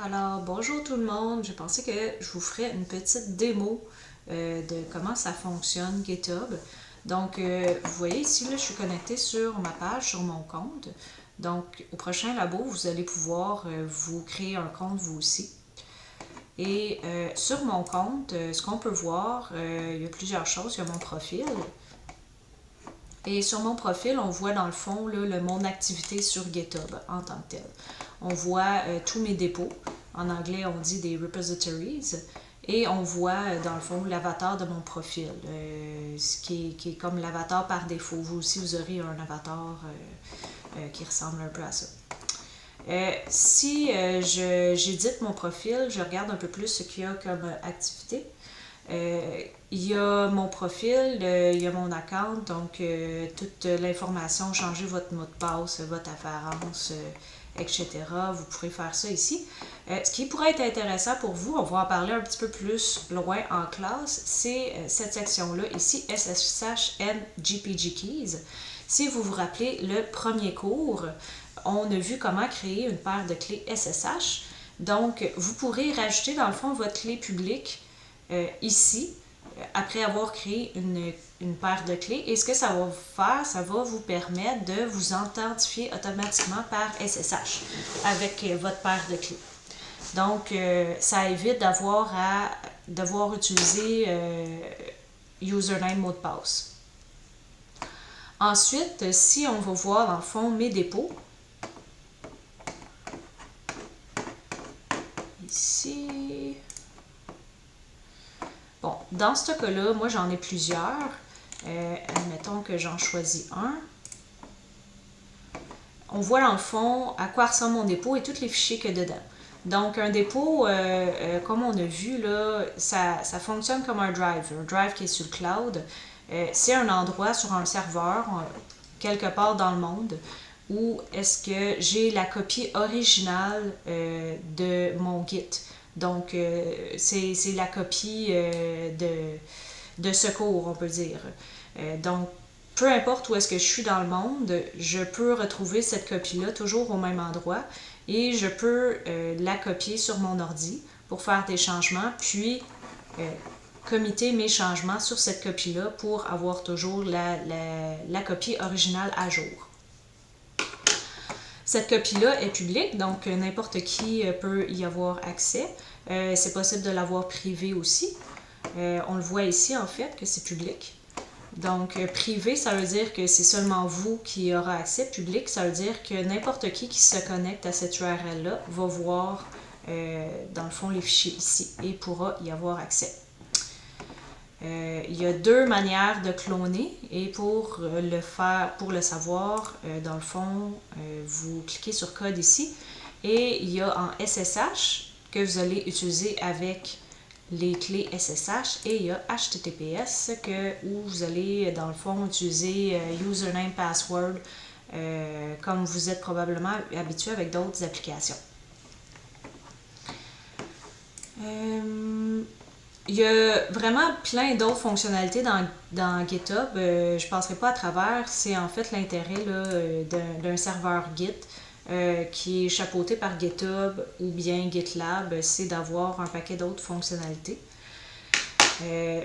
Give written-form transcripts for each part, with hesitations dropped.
Alors, bonjour tout le monde. J'ai pensé que je vous ferais une petite démo de comment ça fonctionne GitHub. Donc, vous voyez ici, là, je suis connectée sur ma page, sur mon compte. Donc, au prochain labo, vous allez pouvoir vous créer un compte vous aussi. Et sur mon compte, ce qu'on peut voir, il y a plusieurs choses. Il y a mon profil. Et sur mon profil, on voit dans le fond là, mon activité sur GitHub en tant que tel. On voit tous mes dépôts. En anglais, on dit des repositories. Et on voit dans le fond l'avatar de mon profil, ce qui est comme l'avatar par défaut. Vous aussi, vous aurez un avatar qui ressemble un peu à ça. Si j'édite mon profil, je regarde un peu plus ce qu'il y a comme activité. Il y a mon profil, il y a mon account, donc toute l'information, changer votre mot de passe, votre afférence, etc. Vous pourrez faire ça ici. Ce qui pourrait être intéressant pour vous, on va en parler un petit peu plus loin en classe, c'est cette section-là ici, SSH and GPG Keys. Si vous vous rappelez le premier cours, on a vu comment créer une paire de clés SSH. Donc, vous pourrez rajouter dans le fond votre clé publique ici, après avoir créé une paire de clés. Et ce que ça va vous faire, ça va vous permettre de vous authentifier automatiquement par SSH avec votre paire de clés. Donc, ça évite d'avoir à devoir utiliser username, mot de passe. Ensuite, si on va voir dans le fond mes dépôts, ici, bon, dans ce cas-là, moi j'en ai plusieurs. Admettons que j'en choisis un. On voit dans le fond à quoi ressemble mon dépôt et tous les fichiers qu'il y a dedans. Donc un dépôt, comme on a vu, là, ça fonctionne comme un drive qui est sur le cloud. C'est un endroit sur un serveur, quelque part dans le monde, où est-ce que j'ai la copie originale de mon Git. Donc, c'est la copie de secours, on peut dire. Donc, peu importe où est-ce que je suis dans le monde, je peux retrouver cette copie-là toujours au même endroit et je peux la copier sur mon ordi pour faire des changements, puis committer mes changements sur cette copie-là pour avoir toujours la copie originale à jour. Cette copie-là est publique, donc n'importe qui peut y avoir accès. C'est possible de l'avoir privée aussi. On le voit ici, en fait, que c'est public. Donc, privé, ça veut dire que c'est seulement vous qui aurez accès. Public, ça veut dire que n'importe qui se connecte à cette URL-là va voir, dans le fond, les fichiers ici et pourra y avoir accès. Il y a deux manières de cloner et pour le savoir, dans le fond, vous cliquez sur code ici et il y a en SSH que vous allez utiliser avec les clés SSH et il y a HTTPS où vous allez dans le fond utiliser username, password comme vous êtes probablement habitué avec d'autres applications. Il y a vraiment plein d'autres fonctionnalités dans GitHub. Je ne passerai pas à travers. C'est en fait l'intérêt d'un serveur Git qui est chapeauté par GitHub ou bien GitLab. C'est d'avoir un paquet d'autres fonctionnalités.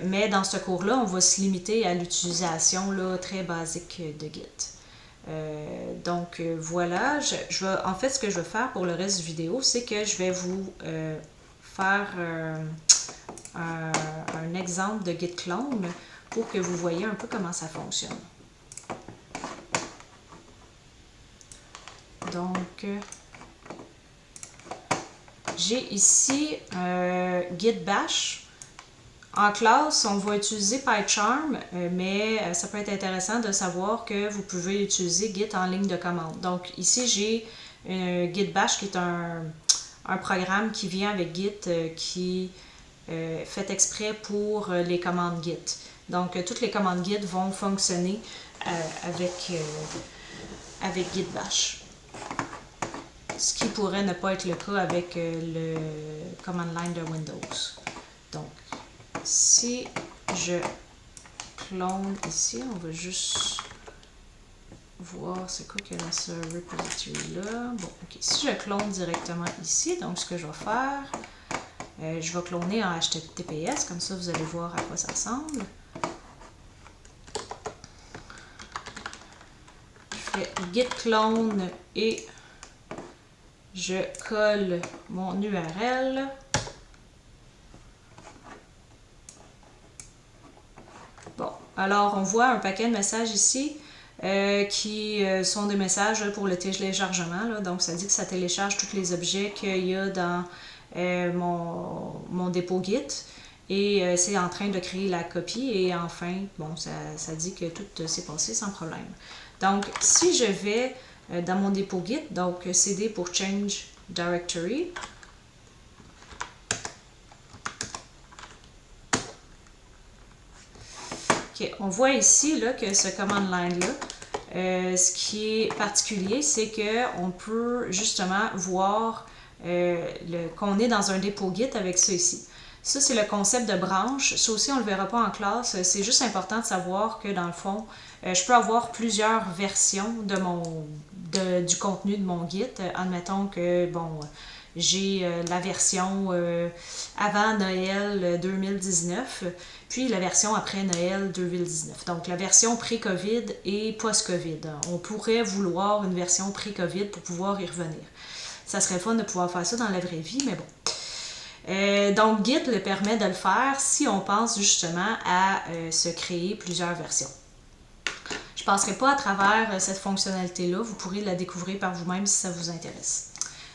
Mais dans ce cours-là, on va se limiter à l'utilisation très basique de Git. Donc voilà, en fait ce que je vais faire pour le reste du vidéo, c'est que je vais vous faire un exemple de Git clone pour que vous voyez un peu comment ça fonctionne. Donc, j'ai ici Git Bash. En classe, on va utiliser PyCharm, mais ça peut être intéressant de savoir que vous pouvez utiliser Git en ligne de commande. Donc ici, j'ai Git Bash qui est un programme qui vient avec Git qui fait exprès pour les commandes Git. Donc toutes les commandes Git vont fonctionner avec Git Bash. Ce qui pourrait ne pas être le cas avec le command line de Windows. Donc, si je clone ici, on va juste voir c'est quoi qu'il y a dans ce repository-là. Bon, ok. Si je clone directement ici, donc ce que je vais faire, je vais cloner en HTTPS, comme ça vous allez voir à quoi ça ressemble. Je fais git clone et je colle mon URL. Bon, alors on voit un paquet de messages ici qui sont des messages pour le téléchargement. Là. Donc ça dit que ça télécharge tous les objets qu'il y a dans mon dépôt Git. Et c'est en train de créer la copie. Et enfin, bon, ça dit que tout s'est passé sans problème. Donc si je vais dans mon dépôt Git, donc CD pour Change Directory, okay, on voit ici là, que ce command line-là, ce qui est particulier, c'est qu'on peut justement voir qu'on est dans un dépôt Git avec ça ici. Ça, c'est le concept de branche. Ça aussi, on ne le verra pas en classe. C'est juste important de savoir que dans le fond, je peux avoir plusieurs versions du contenu de mon Git. Admettons que, bon, j'ai la version avant Noël 2019, puis la version après Noël 2019. Donc la version pré-COVID et post-COVID. On pourrait vouloir une version pré-COVID pour pouvoir y revenir. Ça serait fun de pouvoir faire ça dans la vraie vie, mais bon. Donc Git le permet de le faire si on pense justement à se créer plusieurs versions. Je ne passerai pas à travers cette fonctionnalité-là, vous pourrez la découvrir par vous-même si ça vous intéresse.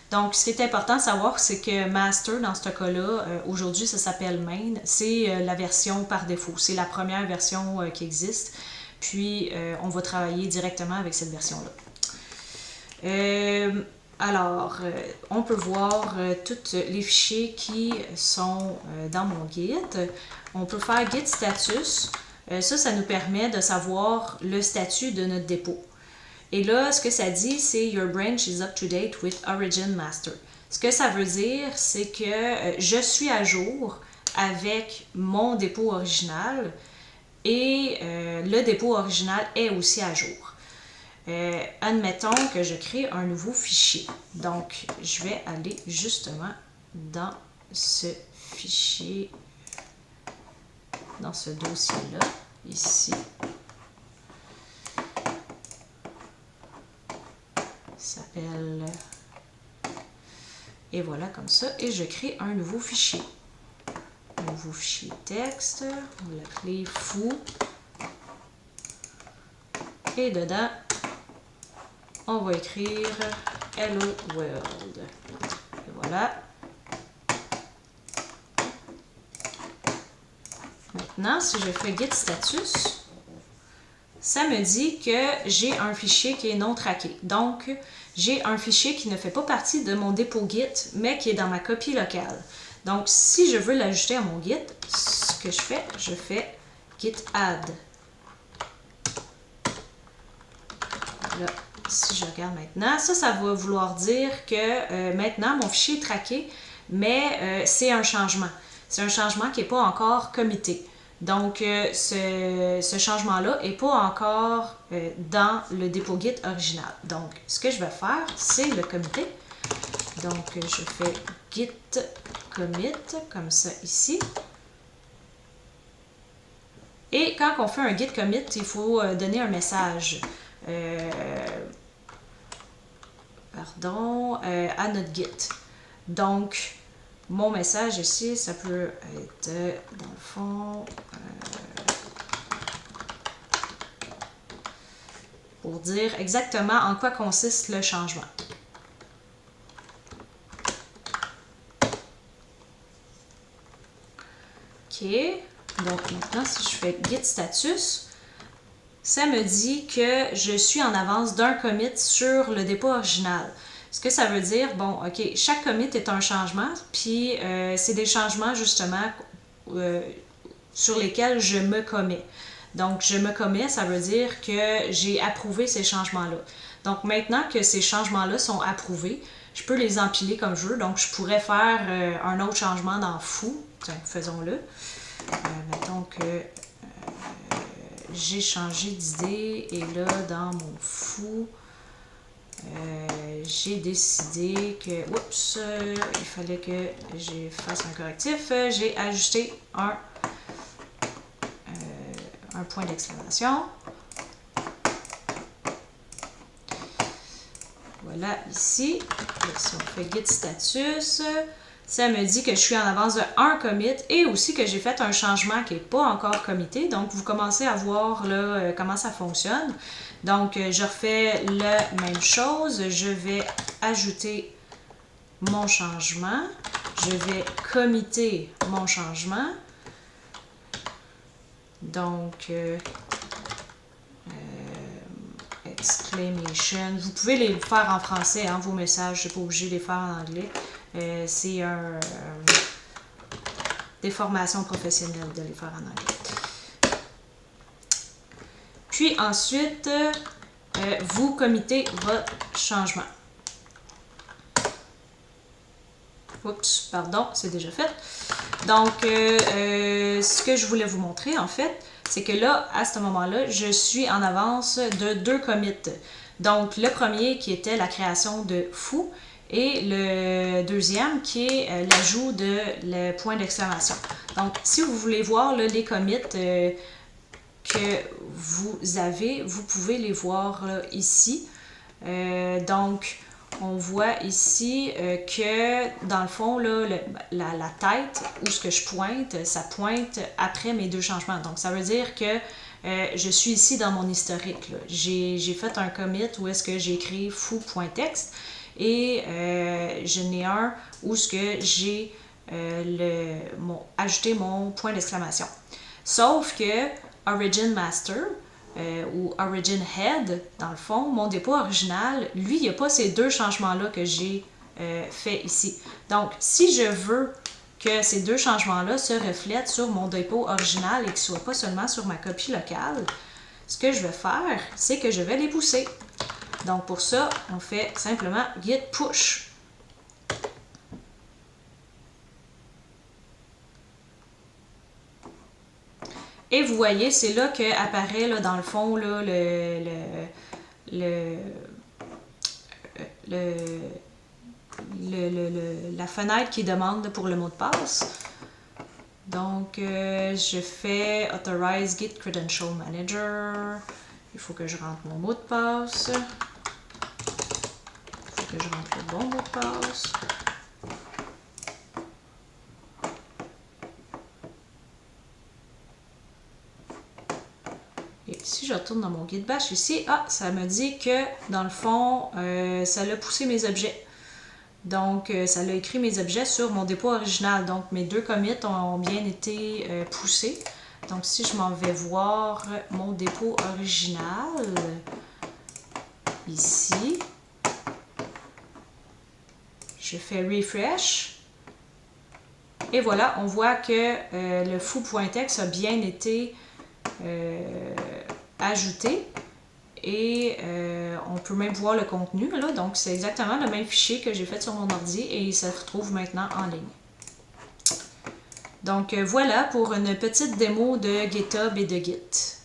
Donc, ce qui est important de savoir, c'est que Master, dans ce cas-là, aujourd'hui, ça s'appelle Main. C'est la version par défaut. C'est la première version qui existe. Puis, on va travailler directement avec cette version-là. Alors, on peut voir tous les fichiers qui sont dans mon Git. On peut faire Git status. Ça nous permet de savoir le statut de notre dépôt. Et là, ce que ça dit, c'est Your branch is up to date with Origin Master. Ce que ça veut dire, c'est que je suis à jour avec mon dépôt original et le dépôt original est aussi à jour. Admettons que je crée un nouveau fichier. Donc, je vais aller justement dans ce fichier, dans ce dossier-là, ici. S'appelle, et voilà comme ça, et je crée un nouveau fichier. Un nouveau fichier texte, on va l'appeler fou. Et dedans, on va écrire Hello World. Et voilà. Maintenant, si je fais Git status, ça me dit que j'ai un fichier qui est non traqué. Donc, j'ai un fichier qui ne fait pas partie de mon dépôt Git, mais qui est dans ma copie locale. Donc, si je veux l'ajouter à mon Git, ce que je fais Git add. Là, si je regarde maintenant, ça va vouloir dire que maintenant, mon fichier est traqué, mais c'est un changement. C'est un changement qui n'est pas encore commité. Donc, ce changement-là n'est pas encore dans le dépôt Git original. Donc, ce que je vais faire, c'est le commiter. Donc, je fais git commit, comme ça ici. Et quand on fait un git commit, il faut donner un message à notre git. Donc, mon message ici, ça peut être, dans le fond, pour dire exactement en quoi consiste le changement. OK. Donc, maintenant, si je fais Git status, ça me dit que je suis en avance d'un commit sur le dépôt original. Ce que ça veut dire, bon, OK, chaque commit est un changement, puis c'est des changements, justement, sur lesquels je me commets. Donc, je me commets, ça veut dire que j'ai approuvé ces changements-là. Donc, maintenant que ces changements-là sont approuvés, je peux les empiler comme je veux. Donc, je pourrais faire un autre changement dans fou. Tiens, faisons-le. Mettons que j'ai changé d'idée et là, dans mon fou, j'ai décidé que, oups, il fallait que je fasse un correctif. J'ai ajouté un point d'exclamation. Voilà, ici. Si on fait Git status, ça me dit que je suis en avance de un commit et aussi que j'ai fait un changement qui n'est pas encore commité. Donc, vous commencez à voir là, comment ça fonctionne. Donc, je refais la même chose. Je vais ajouter mon changement. Je vais committer mon changement. Donc, exclamation. Vous pouvez les faire en français, hein, vos messages. Je n'ai pas obligé de les faire en anglais. C'est des formations professionnelles de les faire en anglais. Puis ensuite, vous committez votre changement. Oups, pardon, c'est déjà fait. Donc, ce que je voulais vous montrer, en fait, c'est que là, à ce moment-là, je suis en avance de 2 commits. Donc, le premier qui était la création de fou et le deuxième qui est l'ajout de le point d'exclamation. Donc, si vous voulez voir là, les commits que vous avez, vous pouvez les voir là, ici. Donc, on voit ici que dans le fond, là, la tête où ce que je pointe, ça pointe après mes 2 changements. Donc, ça veut dire que je suis ici dans mon historique. J'ai fait un commit où est-ce que j'ai écrit foo.text et je n'ai un où ce que j'ai ajouté mon point d'exclamation. Sauf que Origin Master, ou Origin Head, dans le fond, mon dépôt original, lui, il n'y a pas ces 2 changements-là que j'ai fait ici. Donc, si je veux que ces 2 changements-là se reflètent sur mon dépôt original et qu'ils ne soient pas seulement sur ma copie locale, ce que je vais faire, c'est que je vais les pousser. Donc, pour ça, on fait simplement git push. Et vous voyez, c'est là qu'apparaît, là, dans le fond, là, la fenêtre qui demande pour le mot de passe. Donc, je fais Authorize Git Credential Manager. Il faut que je rentre mon mot de passe. Il faut que je rentre le bon mot de passe. Et si je retourne dans mon Git bash ici, ça me dit que dans le fond, ça l'a poussé mes objets. Donc, ça l'a écrit mes objets sur mon dépôt original. Donc, mes 2 commits ont bien été poussés. Donc, si je m'en vais voir mon dépôt original, ici, je fais refresh. Et voilà, on voit que le foo.text a bien été ajouté. Et on peut même voir le contenu, là. Donc, c'est exactement le même fichier que j'ai fait sur mon ordi et il se retrouve maintenant en ligne. Donc, voilà pour une petite démo de GitHub et de Git.